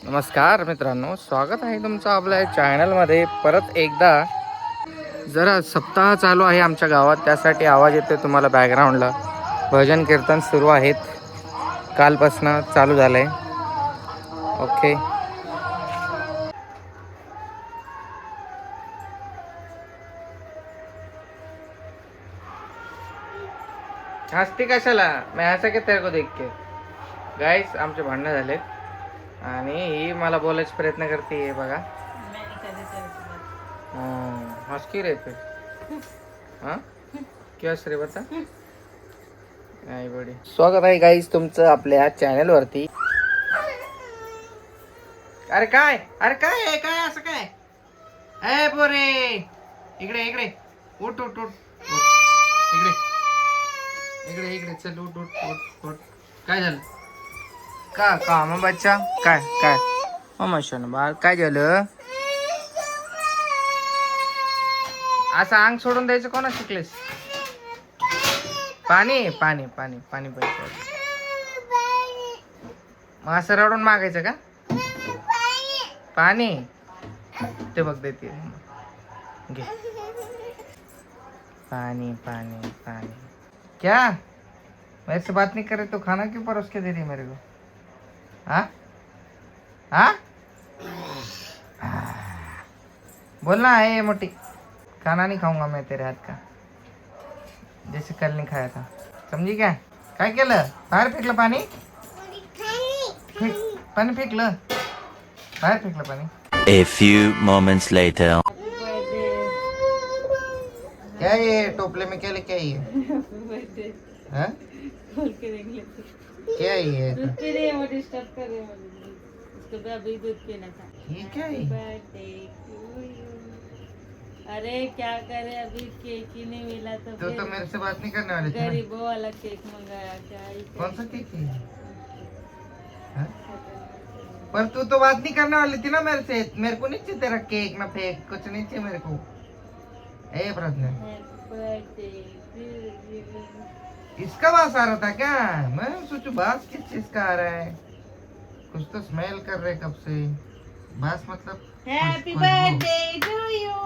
नमस्कार मित्रांनो, स्वागत आहे तुमचं आपल्या चॅनलमध्ये परत एकदा. जरा सप्ताह चालू आहे आमच्या गावात, त्यासाठी आवाज येतोय तुम्हाला बॅकग्राऊंडला. भजन कीर्तन सुरू आहेत, कालपासून चालू झालंय. ओके, हसती कशाला? मैं हंसा के तेरे को देख के. गाईस, आमचे भांडणं झालेत आणि ही मला बोलायचा प्रयत्न करते बघा. हंस क्यों रहे थे? हाँ क्या श्री बता. नाही बडी. स्वागत आहे गाईस तुमचं आपल्या चॅनल वरती. अरे काय आहे? काय असं काय? ए पोरे, इकडे इकडे उठ उठ उठ उठ. इकडे इकडे इकडे चल, उठ उठ उठ उठ. काय झालं? का मग बच्चा काय काय मग शोन बाळ काय झालं? असं अंग सोडून द्यायचं कोणा शिकलेस? पाणी पाणी पाणी पाणी पाहिजे. मग असं रडून मागायचं का पाणी? ते बघ देते, घे पानी पानी पानी. क्या मेरे से बात नहीं करे तो खाना क्यों परोस के दे रही मेरे को? हाँ हाँ बोलना है ये मोटी. खाना नहीं खाऊंगा मैं तेरे हाथ का, जैसे कल नहीं खाया था. समझी क्या? काय केलं? बाहेर फेकलं पाणी? पाणी फेकलं, बाहेर फेकलं पाणी. A few moments later. क्या ये टोपले में क्या लेके आई है? हाँ? क्या ये? ये क्या है? अरे क्या करे, अभी केक ही नहीं मिला तो मेरे से बात नहीं करने वाली थी ना? गरीबों वाला केक मंगाया. क्या ही कौन सा केक है? हाँ? पर तू तो बात नहीं करने वाली थी ना मेरे से. मेरे को नहीं चाहिए तेरा केक ना फेक, कुछ नहीं चाहिए मेरे को. ए प्रज्ञा, इसका बास आ रहा था क्या? मैं सोचू बास किस चीज का आ रहा है. कुछ तो स्मेल कर रहे कब से. बास मतलब हैप्पी बर्थडे टू यू.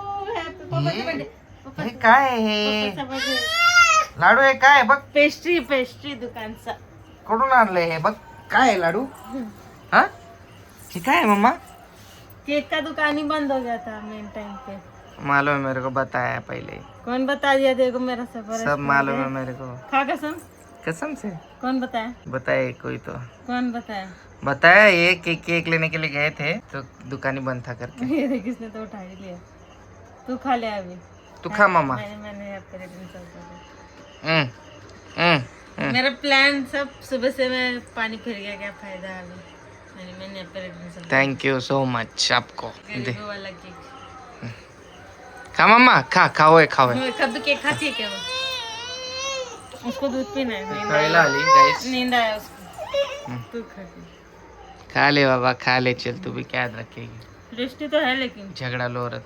हे काय आहे? लाडू आहे काय? बघ पेस्ट्री दुकानचा. कुठून आणलंय हे? बघ काय आहे लाडू. हा हे काय आहे मम्मा? केक का दुकान ही बंद हो गया था मेन टाइम पे. मालूम है मेरे को, बताया पहले. कौन बता दिया देखो मेरा सफर? सब मालूम है मेरे को. खा कसम. कसम से कौन बताया? बताए कोई तो. कौन बताया? बताया ये केक लेने के लिए गए थे तो दुकान ही बंद था करके. ये किसने तो उठा ही लिया. तू खा ले अभी. तू खा मामा. मैंने मेरा प्लान सब सुबह से मैं पानी फिर गया. क्या फायदा अभी. मैंने थैंक यू सो मच आपको. दे गरीबों वाला केक. खा मम्मा, खा खाओ खाओ. कभी केक खाती है क्या वो? उसको दूध पीना है. कळायला आली गाइस. नींद आया उसको. तू खा ले बाबा, खा ले. चल तू भी क्या याद रखेगी. टेस्टी तो है लेकिन. झगडा लोरत.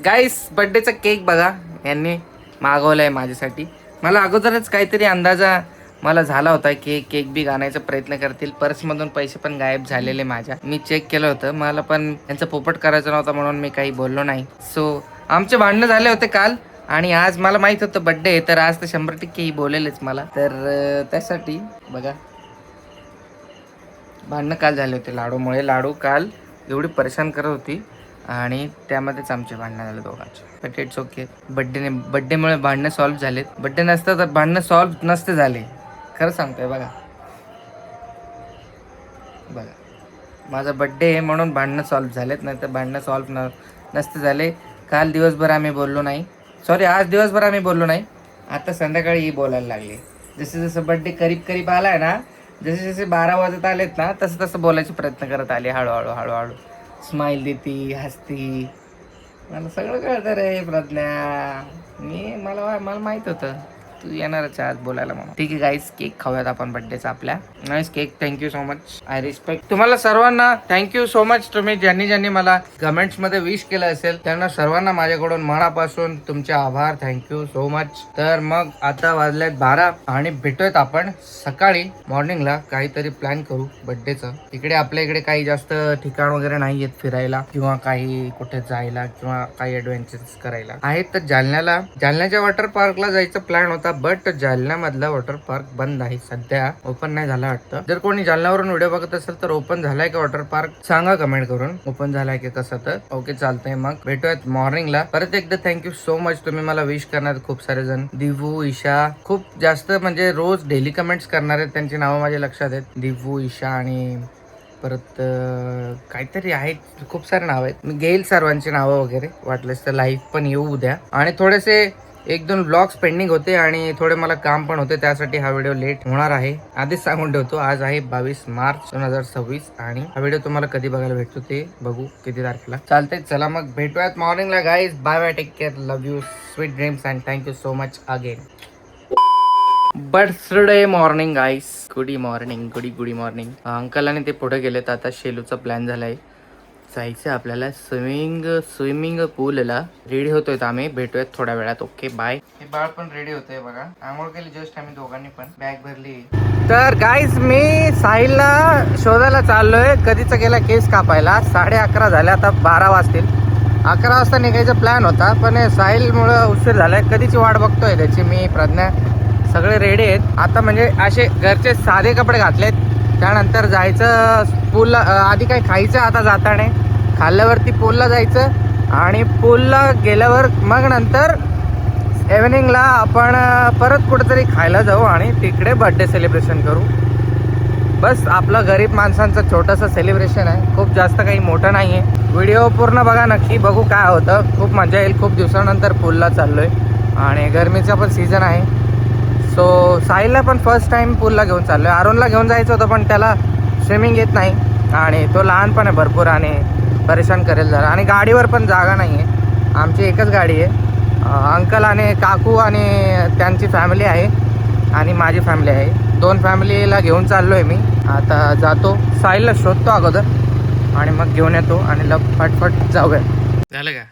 गाईस, बर्थडेचा केक बघा यांनी मागवलाय माझ्यासाठी. मला अगोदरच काहीतरी अंदाजा मला झाला होता की केक बी आणायचा प्रयत्न करतील. पर्समधून पैसे पण गायब झालेले माझ्या. मी चेक केलं होतं. मला पण यांचा पोपट करायचा नव्हता म्हणून मी काही बोललो नाही. सो आमचे भांडणं झाले होते काल आणि आज मला माहित होतं बर्थडे आहे, तर आज तर 100% ही बोलेलच मला. तर त्यासाठी बघा भांडणं काल झाले होते लाडूमुळे. लाडू काल एवढी परेशान करत होती आणि त्यामध्येच आमचे भांडणं झाले दोघांचे. But it's okay. बड्डेमुळे भांडणं सॉल्व्ह झालेत. बड्डे नसतं तर भांडणं सॉल्व्ह नसते झाले. खरं सांगतोय बघा बघा, माझा बड्डे आहे म्हणून भांडणं सॉल्व्ह झालेत, नाही तर भांडणं सॉल्व्ह नसते झाले. काल दिवसभर आम्ही बोललो नाही. सॉरी, आज दिवसभर आम्ही बोललो नाही. आता संध्याकाळी बोलायला लागले. जसे जसं बड्डे करीब आलाय ना, जसे जसे 12 वाजत आलेत ना, तसं तसं बोलायचे प्रयत्न करत आले. हळूहळू स्माइल देती, हसती. मला सगळं कळतं रे प्रज्ञा. मला माहित होतं तू येणारच आहे आज बोलायला म्हणून. ठीक आहे गाईस, केक खाऊयात आपण बर्थडेचा आपल्या. Nice cake, thank you so much. I respect तुम्हाला सर्वांना. Thank you so much. तुम्ही ज्यांनी मला कमेंट्स मध्ये विश केलं असेल त्यांना सर्वांना माझ्याकडून मनापासून तुमचे आभार. Thank you so much. तर मग आता वाजलेत 12 आणि भेटूयात आपण सकाळी मॉर्निंगला. काहीतरी प्लॅन करू बर्थडेचं. इकडे आपल्या इकडे काही जास्त ठिकाण वगैरे नाही आहेत फिरायला किंवा काही कुठे जायला किंवा काही ऍडव्हेंचर्स करायला आहेत. तर जालन्याच्या वॉटर पार्कला जायचा प्लॅन होता, बट जालन्यामधला वॉटर पार्क बंद आहे सध्या. ओपन नाही झाला वाटतं. जर कोणी जालन्यावरून व्हिडिओ बघत असेल तर ओपन झालाय का वॉटर पार्क सांगा कमेंट करून. ओपन झालाय की कसं. तर ओके चालतंय. मग भेटूयात मॉर्निंगला. परत एकदा थँक्यू सो मच. तुम्ही मला विश करणार खूप सारे जण. दिवू, ईशा खूप जास्त म्हणजे रोज डेली कमेंट्स करणार आहेत. त्यांची नावं माझ्या लक्षात आहेत. दिवू, ईशा आणि परत काहीतरी आहेत. खूप सारे नाव आहेत. मी घेईल सर्वांची नावं वगैरे. वाटलंच तर लाईव्ह पण येऊ उद्या. आणि थोडेसे 1-2 ब्लॉग्स पेंडिंग होते आणि थोडे मला काम पण होते, त्यासाठी हा व्हिडिओ लेट होणार आहे. आधीच सांगून ठेवतो. आज आहे 22 मार्च 2026 आणि हा व्हिडिओ तुम्हाला कधी बघायला भेटतो ते बघू किती तारखेला. चालतंय, चला मग भेटूयात मॉर्निंगला guys. Bye bye, take care, love you, sweet dreams and thank you so much again. Birthday morning guys. Good morning. Uncle आणि ते पुढे गेलेत. आता शेलूचा प्लॅन झालाय जायचं आपल्याला स्विमिंग पूलला. रेडी होतोय आम्ही. भेटूयात थोड्या वेळात. Okay bye. हे बाळ पण रेडी होतोय बघा. आंघोळ केली जस्ट आम्ही दोघांनी पण. बॅग भरली. तर गाईस मी साहिलला शोधायला चाललोय. कधीचा गेला केस कापायला. 11:30 झाले. आता 12 वाजतील. 11 वाजता निघायचा प्लॅन होता पण साहिलमुळं उशीर झालाय. कधीची वाट बघतोय त्याची. मी प्रज्ञा सगळे रेडी आहेत. आता म्हणजे असे घरचे साधे कपडे घातलेत. त्यानंतर जायचं पूलला. आधी काही खायचं आता जाताने. खाल्ल्यावरती पूलला जायचं आणि पूलला गेल्यावर मग नंतर इव्हिनिंगला आपण परत कुठेतरी खायला जाऊ आणि तिकडे बर्थडे सेलिब्रेशन करू. बस आपलं गरीब माणसांचं छोटंसं सेलिब्रेशन आहे. खूप जास्त काही मोठं नाही आहे. व्हिडिओ पूर्ण बघा नक्की. बघू काय होतं. खूप मजा येईल. खूप दिवसानंतर पूलला चाललोय आणि गरमीचा पण सीझन आहे. सो साहिलला पण फर्स्ट टाइम पूलला घेऊन चाललोय. अरुणला घेऊन जायचं होतं पण त्याला स्विमिंग येत नाही आणि तो लहान पण आहे भरपूर आणि परेशान करेल जरा. आणि गाडीवर पण जागा नाही आहे. आमची एकच गाडी आहे. अंकल आणि काकू आणि त्यांची फॅमिली आहे आणि माझी फॅमिली आहे. 2 फॅमिलीला घेऊन चाललोय मी. आता जातो साहिलला शोधतो अगोदर आणि मग घेऊन येतो आणि फटफट जाऊया. झालं का?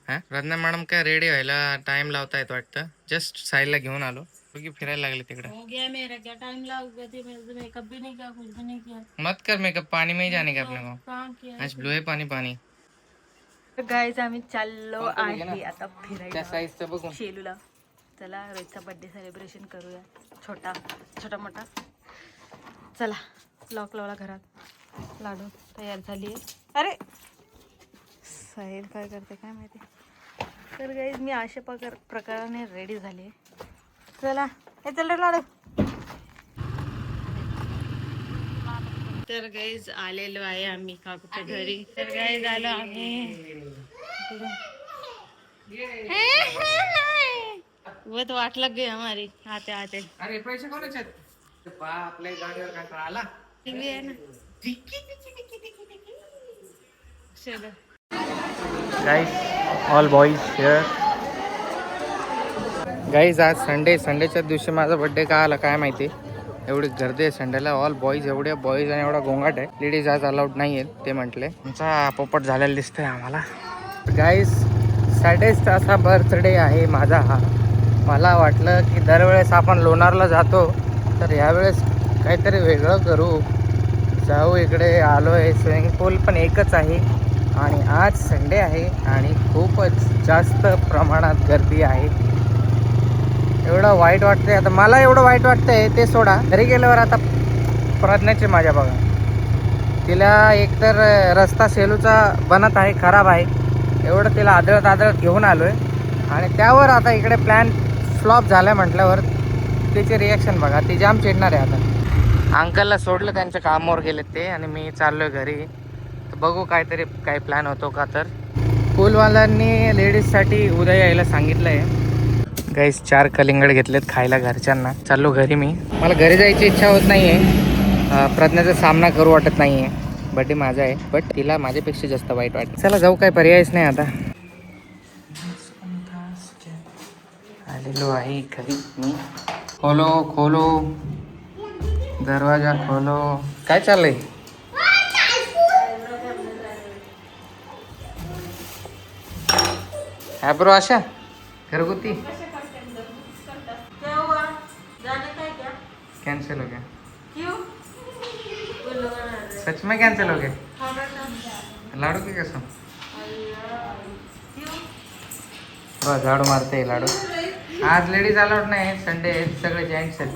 हां रत्ना मॅडम काय रेडी व्हायला टाइम लावता येत वाटतं. जस्ट साहिलला घेऊन आलो. फिरायला लागले तिकडे. हो गया मेरा, क्या टाइम लगा? मेकअप भी नहीं किया, कुछ भी नहीं किया. मत कर मेकअप. पानी में ही जाने का अपने को. कहाँ किया? आज ब्लू है पानी. गाईज आम्ही चाललो आहे आता फिरायला त्या साईजचं बघू. शेलूला. चला रोजचा बर्थडे सेलिब्रेशन करूया. छोटा मोठा. चला लॉक लावला घरात. लाडू तयार झाली आहे. अरे साहिल काय करते काय माहिती. तर गाईज मी अशा प्रकाराने रेडी झाली. चला हे चल रे लाडू. तर गाईज आलेलो आहे आम्ही काकूच्या घरी. तर गाईज आलो आम्ही. बहुत वाट लग गई हमारी आते आते. अरे पैसे कोणाचे आहेत? आपल्या गाडीवर काय आला टीव्ही आहे ना. चलो guys all boys here. Guys आज संडेच्या दिवशी माझा बर्थडे का आला काय माहिती. एवढी गर्दी आहे संडेला. All boys. एवढ्या बॉईज आणि एवढा गोंगाट आहे. लेडीज आज अलाउड नाही आहेत ते म्हटले. तुमचा पोपट झालेला दिसतोय आम्हाला. गाईज सॅडेस्ट असा बर्थडे आहे माझा हा. मला वाटलं की दरवेळेस आपण लोणारला जातो तर यावेळेस काहीतरी वेगळं करू. जाऊ इकडे आलो आहे. स्विमिंग पूल पण एकच आहे आणि आज संडे आहे आणि खूपच जास्त प्रमाणात गर्दी आहे. एवढं वाईट वाटतंय. आता मला एवढं वाईट वाटतंय ते सोडा. घरी गेल्यावर आता प्रज्ञाची माझ्या बघा. तिला एकतर रस्ता सेलूचा बनत आहे, खराब आहे. एवढं तिला आदळत घेऊन आलो आहे आणि त्यावर आता इकडे प्लॅन फ्लॉप झाला म्हटल्यावर तिची रिॲक्शन बघा. ती जाम चिडणार आहे आता. अंकलला सोडलं त्यांच्या कामावर गेलेत ते आणि मी चाललोय घरी. तर बघू काही प्लॅन होतो का. तर पूलवाल्यांनी लेडीजसाठी उद्या यायला सांगितलं आहे. गाईस 4 कलिंगड घेतलेत खायला घरच्यांना. चाललो घरी मी. मला घरी जायची इच्छा होत नाही आहे. प्रज्ञाचा सामना करू वाटत नाही आहे. बर्थडे माझा आहे बट तिला माझ्यापेक्षा जास्त वाईट वाटतं. चला जाऊ. काय पर्यायच नाही आता. आलेलो आहे घरी मी. खोलो खोलो दरवाजा खोलो. काय चाललंय? ॲब्रो आशा घरगुती कैंसिल हो गया. सच में कैंसिल हो गया. लाडू की कसम. बस झाडू मारते लाडू. आज लेडीज अलाउड नाही, संडे आहेत, सगळे जेंट्स आहेत.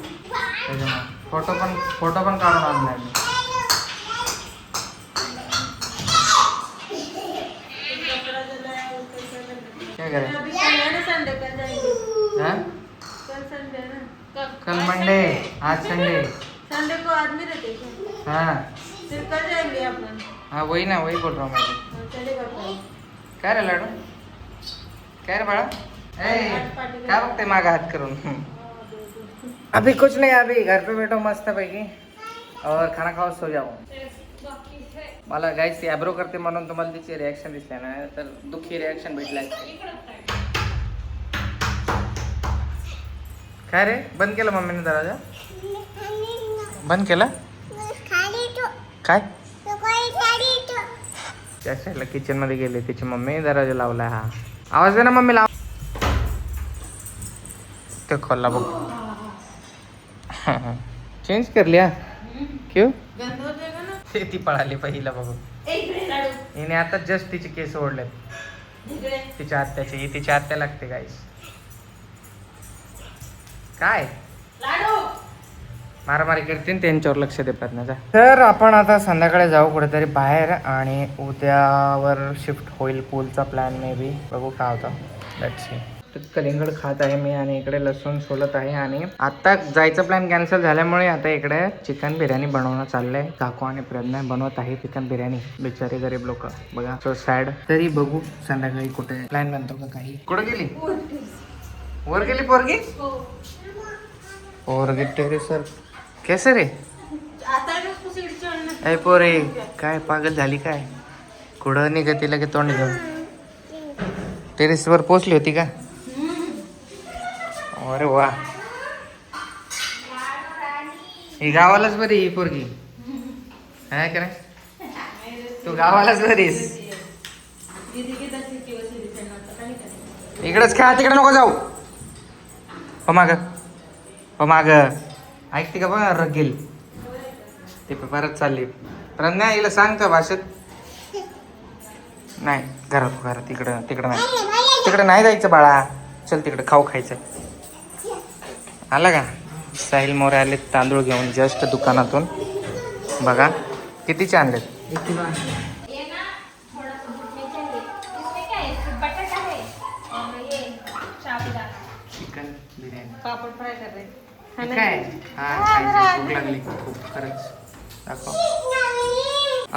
फोटो पण काढून आणलाय मी. क्या करें? हाँ? कल मंडे, आज संडे. संडे को आदमी रहते हैं, हाँ फिर कल जाएंगे अपन. हाँ वही ना, वही बोल रहा हूँ मैं. चलेगा अपन. काय रे लाडू? काय रे बाळा? क्या बघते मागा हात करून? अभी कुछ नहीं, अभी घर पे बैठो मस्त पैकी और खाना खाओ सो जाओ. मला गाईस ती ॲब्रो करते म्हणून तुम्हाला तिची रिॲक्शन दिसल्या ना, तर दुःखी रिॲक्शन भेटलाय. काय रे बंद केलं मम्मीने दरवाजा? बंद केला काय? त्या साईडला किचन मध्ये गेले तिची मम्मी, दरवाजा लावलाय. हा आवाज दे ना मम्मी, लाव. ते खोलला बघ. चेंज कर लिया. क्यों? ती पळाली पहिला बघू. हिने आता जस्ट तिचे केस ओढलेत तिच्या आत्याचे. ही तिच्या आत्या लागते गाईस. काय मारामारी करते त्यांच्यावर लक्ष दे प्रज्ञाचा. तर आपण आता संध्याकाळी जाऊ कुठेतरी बाहेर आणि उद्यावर शिफ्ट होईल पूलचा प्लॅन मे बी. बघू काय होता. Let's see. कलिंगड खात आहे मी आणि इकडे लसूण सोलत आहे. आणि आता जायचं प्लॅन कॅन्सल झाल्यामुळे आता इकडे चिकन बिर्याणी बनवणं चाललंय. काकू आणि प्रज्ञा बनवत आहे चिकन बिर्याणी. बिचारी गरीब लोक बघा, सो सॅड. तरी बघू संध्याकाळी कुठे प्लॅन बनतो का काही. कुठे गेली? वर गेली पोरगी. पोरगी टेरेसवर कैसे रे? ऐ पोरे काय पागल झाली काय? कुठं निघती लगे तोंड घेऊन. टेरेसवर पोचली होती का? अरे वा, ही गावालाच बरी ही पोरगी. काय करा तू गावालाच बरीस. इकडेच खेळा, तिकडे नको जाऊ. हो माग, हो माग. ऐकते का बघा रगेल ते परत चालली. प्रज्ञा हिला सांगतो भाषेत. नाही घरात तिकडं तिकडं नाही, तिकडं नाही जायचं बाळा. चल तिकडं खाऊ खायचं. आला का? साहिल मोरे आले तांदूळ घेऊन जस्ट दुकानातून. बघा कितीचे आणलेत. चिकन बिर्याणी, पापड फ्राय कर रहे. काय? हा खायची भूक लागली खूप खरंच. दाखव.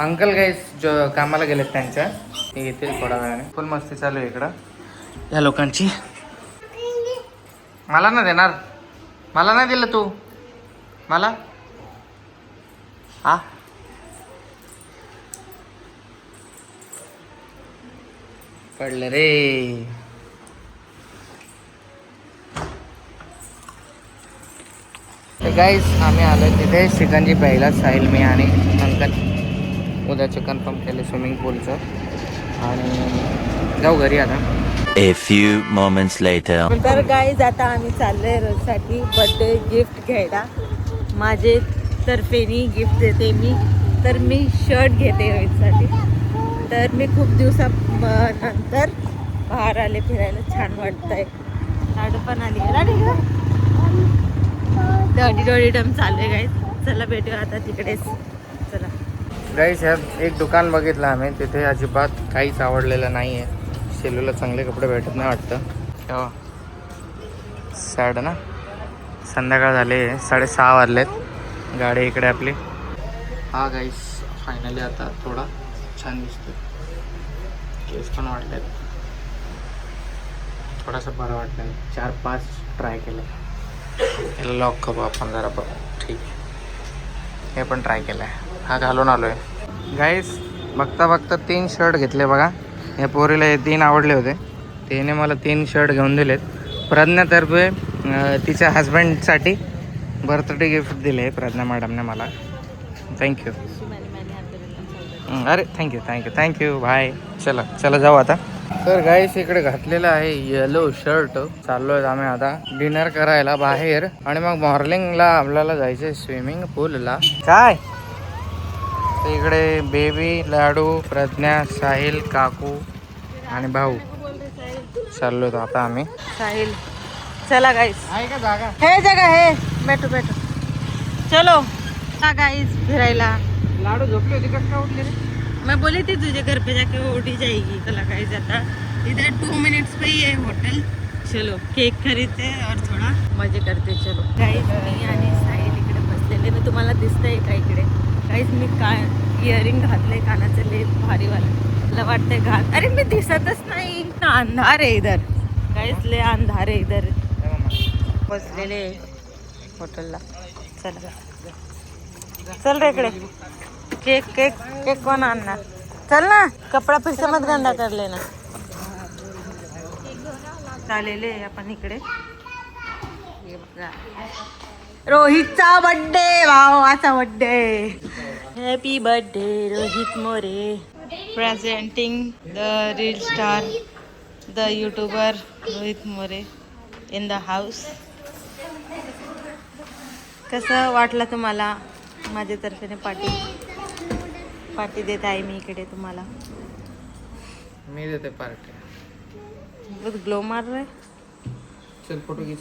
अंकल गाईस जो कामाला गेलेत त्यांच्या, ते येतील थोड्या वेळाने. फुल मस्ती चालू आहे इकडं या लोकांची. मला ना देणार, मला नाही दिलं तू मला. हा पडलं रे. गाईस आम्ही आलो तिथे शिकंजी प्यायला. साहिल, मी आणि अंकल. उद्याचं कन्फर्म केलं स्विमिंग पूलचं. आणि जाऊ घरी आता. A few moments later. तर गाईज आता आम्ही चाललोय रोजसाठी बर्थडे गिफ्ट घ्यायला. माझे तर्फेनी गिफ्ट देते मी. तर मी शर्ट घेते रोजसाठी. तर मी खूप दिवसानंतर बाहेर आले फिरायला, छान वाटतंय. लाडू पण आली. डम चालू आहे गाईज. चला भेटूया आता तिकडेच. चला गाईस ह्यात एक दुकान बघितलं आम्ही, तिथे अजिबात काहीच आवडलेलं नाही आहे. शेलूला चांगले कपडे भेटत नाही वाटतं. तेव्हा सॅड ना. संध्याकाळ झाले, 6:30 वाजलेत. गाडी इकडे आपली. हा गाईस फायनली आता थोडा छान दिसतो. केस पण वाटलेत, थोडासा बरं वाटलं आहे. 4-5 ट्राय केले. याला लॉक करू आपण जरा बघू. ठीक आहे, हे पण ट्राय केलं आहे. हा घालून आलो आहे. गाईस बघता बघता 3 शर्ट घेतले बघा. या पोरीला हे 3 आवडले होते. तिने मला 3 शर्ट घेऊन दिलेत. प्रज्ञातर्फे तिच्या हस्बंडसाठी बर्थडे गिफ्ट दिले प्रज्ञा मॅडमने मला. थँक्यू. अरे थँक्यू बाय. चला जाऊ आता. तर गाईस इकडे घातलेलं आहे येलो शर्ट. चाललोय आम्ही आता डिनर करायला बाहेर आणि मग मॉर्निंगला आपल्याला जायचंय स्विमिंग पूलला. काय इकडे बेबी, लाडू, प्रज्ञा, साहिल, काकू आणि भाऊ चाललोय आता आम्ही. साहिल चला गाईस. आहे का जागा? हे जगह है. बैठो चलो गाइस फिरायला. लाडू झोपली होती कसं काय उठली रे? मैं बोली थी तुझे घर पे जाके वो उठी जाएगी. चला गाइस आता इधर 2 मिनट्स पे ही है होटल. चलो केक खरीदते और थोडा मजे करते. चलो गाइस मी आणि साहिल इकडे बसलेले. मी तुम्हाला दिसतंय का इकडे? गाइस मी इयरिंग घातले कानाचं लय भारीवाला. मला वाटतंय घात. अरे मी दिसतच नाही. अंधार आहे इधर गाइस. लय अंधार आहे इधर. बसलेले हॉटेलला. चल रे इकडे. केक कोण आणणार? चल ना. कपडा फिर से मत गंदा कर लेना. चालेले आपण इकडे. हे बघा रोहितचा बर्थडे. भावाचा birthday. Happy birthday Rohit More. Presenting the reel star the YouTuber Rohit More in the house. कसं वाटलं तुम्हाला? माझ्यातर्फेने पार्टी देत आहे मी इकडे तुम्हाला. मी देते पार्टी. बघ ग्लो मार रहा है. चल फोटो घे.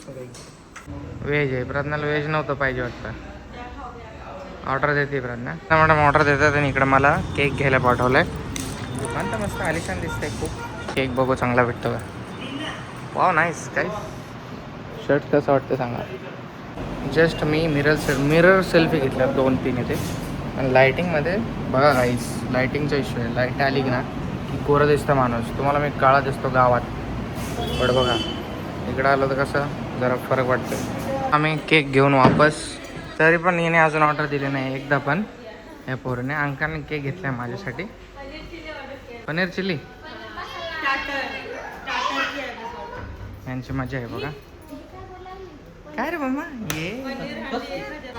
व्हेज आहे. प्रज्ञाला व्हेज नव्हतं पाहिजे वाटतं. ऑर्डर देते प्रज्ञा. मॅडम ऑर्डर देतात आणि इकडे मला केक घ्यायला पाठवलंय. दुकान तर मस्त आलिशान दिसतंय खूप. केक बघू चांगला भेटतो का. Wow nice. काय शर्ट कसं वाटतं सांगा. जस्ट मी मिरर सेल्फी घेतल्या 2-3 इथे. आणि लायटिंगमध्ये बघा गाईस लायटिंगचा इश्यू आहे. लाईट आली की ना की कोरं दिसतं माणूस. तुम्हाला मी काळा दिसतो गावात. पण बघा इकडं आलं तर कसं जरा फरक वाटतो. आम्ही केक घेऊन वापस. तरी पण हिने अजून ऑर्डर दिली नाही एकदा पण. या पोरीने अंकाने केक घेतला माझ्यासाठी. पनीर चिल्ली यांची मजा आहे बघा. काय रे मम्मा ये.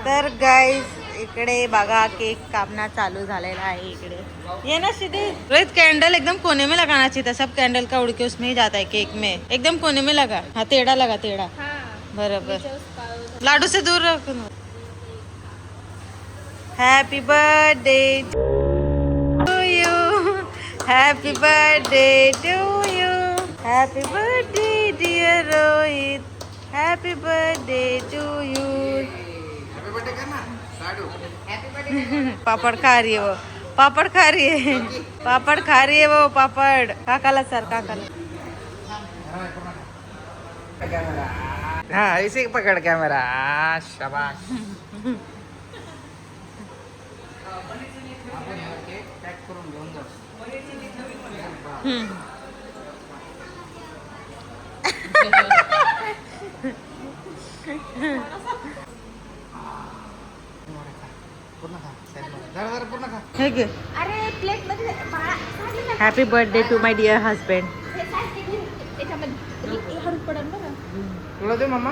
तर गाइस इकडे बघा केक कापना चालू झालेला आहे. इकडे ये ना सीधे. रोहित कैंडल एकदम कोने में लगाना चाहिए था. सब कैंडल का उड़ के उसमें ही जाता है केक में. एकदम कोने में लगा. हाँ टेढ़ा लगा टेढ़ा. बराबर. लाडू से दूर रखो. Happy birthday to you. Happy birthday to you. Happy birthday dear Rohit. Happy birthday to you. पापड़ खा रही है वो. पापड़ खा रही है वो. पापड़ काकाला सर काकाला. हाँ इसे पकड़ कैमरा. शाबाश. अरे प्लेट मध्ये happy birthday to my dear husband. तुला दे मम्मा.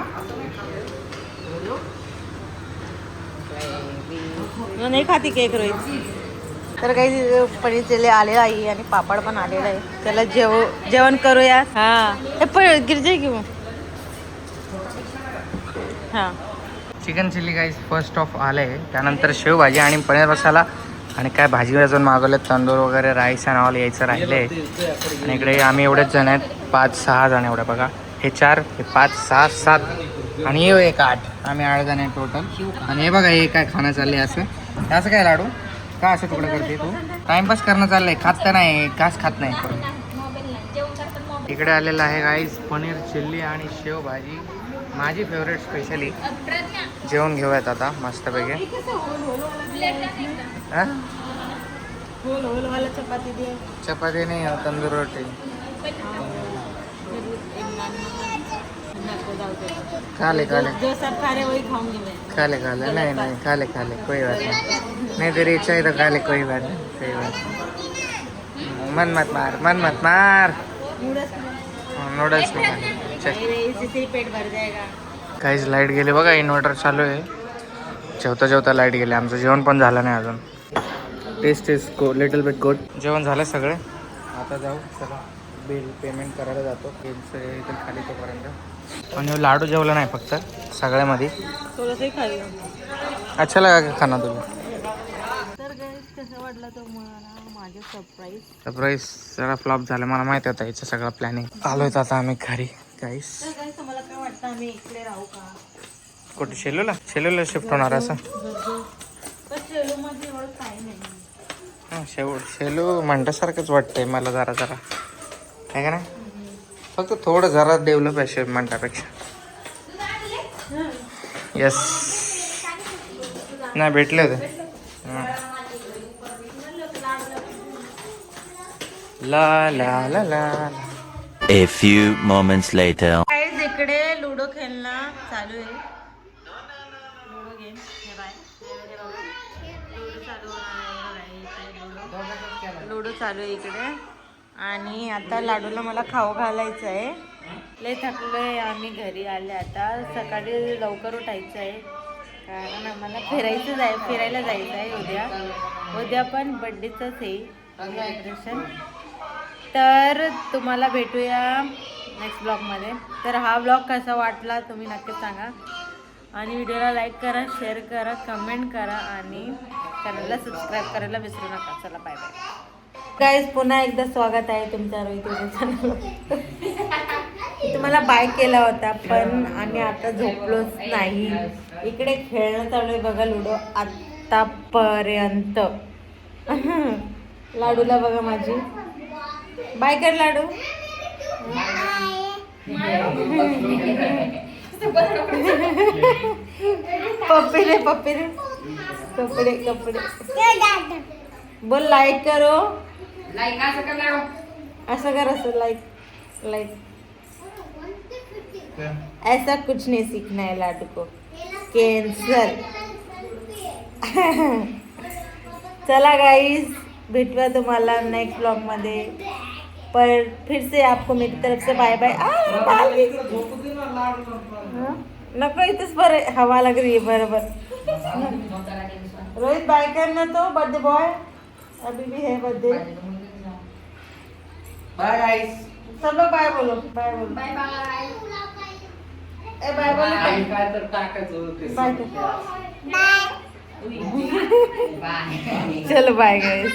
नाही खाती केक रोहित. तर काही पनीर चिल्ली आलेला आहे आणि पापड पण आलेला आहे. त्याला जेवण करूया. हा हे गिर जाईल की हा. Chicken chilli guys first of आलं आहे. त्यानंतर शेवभाजी आणि पनीर मसाला आणि काय भाजी अजून मागवले. तंदूर वगैरे राईस आणि ऑल यायचं राहिले. आणि इकडे आम्ही एवढेच जण आहेत. 5-6 जण एवढं बघा. हे 4 हे 5 6 7 आणि हे एक 8. आम्ही 8 जण आहे टोटल. आणि हे बघा हे काय खाणं चालले असं काय लाडू का असं तुकडं करते तू? टाइमपास करणं चाललंय. खात तर नाही काच खात नाही. इकडे आलेलं आहे गाईस पनीर चिल्ली आणि शेवभाजी. माझी फेवरेट स्पेशली. जेवण घेऊयात आता मस्तपैकी. चपाती नाही तंदूर रोटी. खाले जो सब खा रहे वही खाऊंगी मैं. खाले नहीं खाले कोई बात नहीं तेरी इच्छा है तो खाले कोई बात नहीं. मन मत मार. नूडल्स नूडल्स पेट भर जाएगा. काहीच लाईट गेली बघा, इन्व्हर्टर चालू आहे. जेवता जेवता लाईट गेली. आमचं जेवण पण झालं नाही अजून. Taste is go little bit good. जेवण झालं सगळे. आता जाऊ चला बिल पेमेंट करायला जातो. बिलचं इथून खाली तोपर्यंत. आणि लाडू जेवला नाही फक्त सगळ्यामध्ये. थोडंसंही खाल्लं. अच्छा लगा का खाना तुला? तर गाईस कसं वाटलं तुम्हाला माझे सरप्राईज जरा फ्लॉप झालं. मला माहिती होतं याचं सगळं प्लॅनिंग. आलोय आता आम्ही घरी गाईस. तर गाईस तुम्हाला काय वाटतं आम्ही इकडे राहू का? कुठे शेलूला शिफ्ट होणार असं? पण शेलूमध्ये एवढं काही नाही. हां शेलू म्हणण्यासारखंच वाटतंय मला जरा आहे का नाही? फक्त थोडं जरा डेव्हलप आहे शेल म्हणण्यापेक्षा. येस नाही भेटले होते. ला ला ला ला. A few moments later. गाईस इकडे लुडो खेळणं चालू आहे. लुडो गेम हे बाय लुडो चालू आहे. लुडो चालू आहे इकडे. आणि आता लाडूला मला खाऊ घालायचं आहे. लय थकलोय आम्ही घरी आले. आता सकाळी लवकर उठायचं आहे कारण आम्हाला फिरायला जायचं आहे उद्या पण बड्डेचंच आहे सेलिब्रेशन. तर तुम्हाला भेटूया नेक्स्ट ब्लॉगमध्ये. तर हा ब्लॉग कसा वाटला तुम्ही नक्कीच सांगा. आणि व्हिडिओला लाईक करा, शेअर करा, कमेंट करा आणि चॅनलला सबस्क्राईब करायला विसरू नका. चला बाय बाय गाईज. पुन्हा एकदा स्वागत आहे तुमच्या रोहित चॅनलवर. मी तुम्हाला बाय केला होता पण आम्ही आता झोपलोच नाही. इकडे खेळणं चालू आहे बघा लुडो आत्तापर्यंत. लाडूला बघा माझी बाय कर लाडू. पप्पी रे कपडे बोल लाईक करो. लाईक असं कर असं लाईक. ऐसा कुछ नहीं सीखना है लाडू को. कैंसर. चला गाइस भेटूया तुम्हाला नेक्स्ट ब्लॉग मध्ये. पर फिर से आपको मेरी तरफ से बाय बाय. नको इथेच बरं हवा लग रही है बरोबर. रोहित बाय करना तो बर्थडे बॉय अभी भी है बर्थडे. बाय गाईस. सब लोग बाय बोलो. बाय बोलो. बाय बोलो. काय तर टाकायचं बाय. चलो बाय गाइस.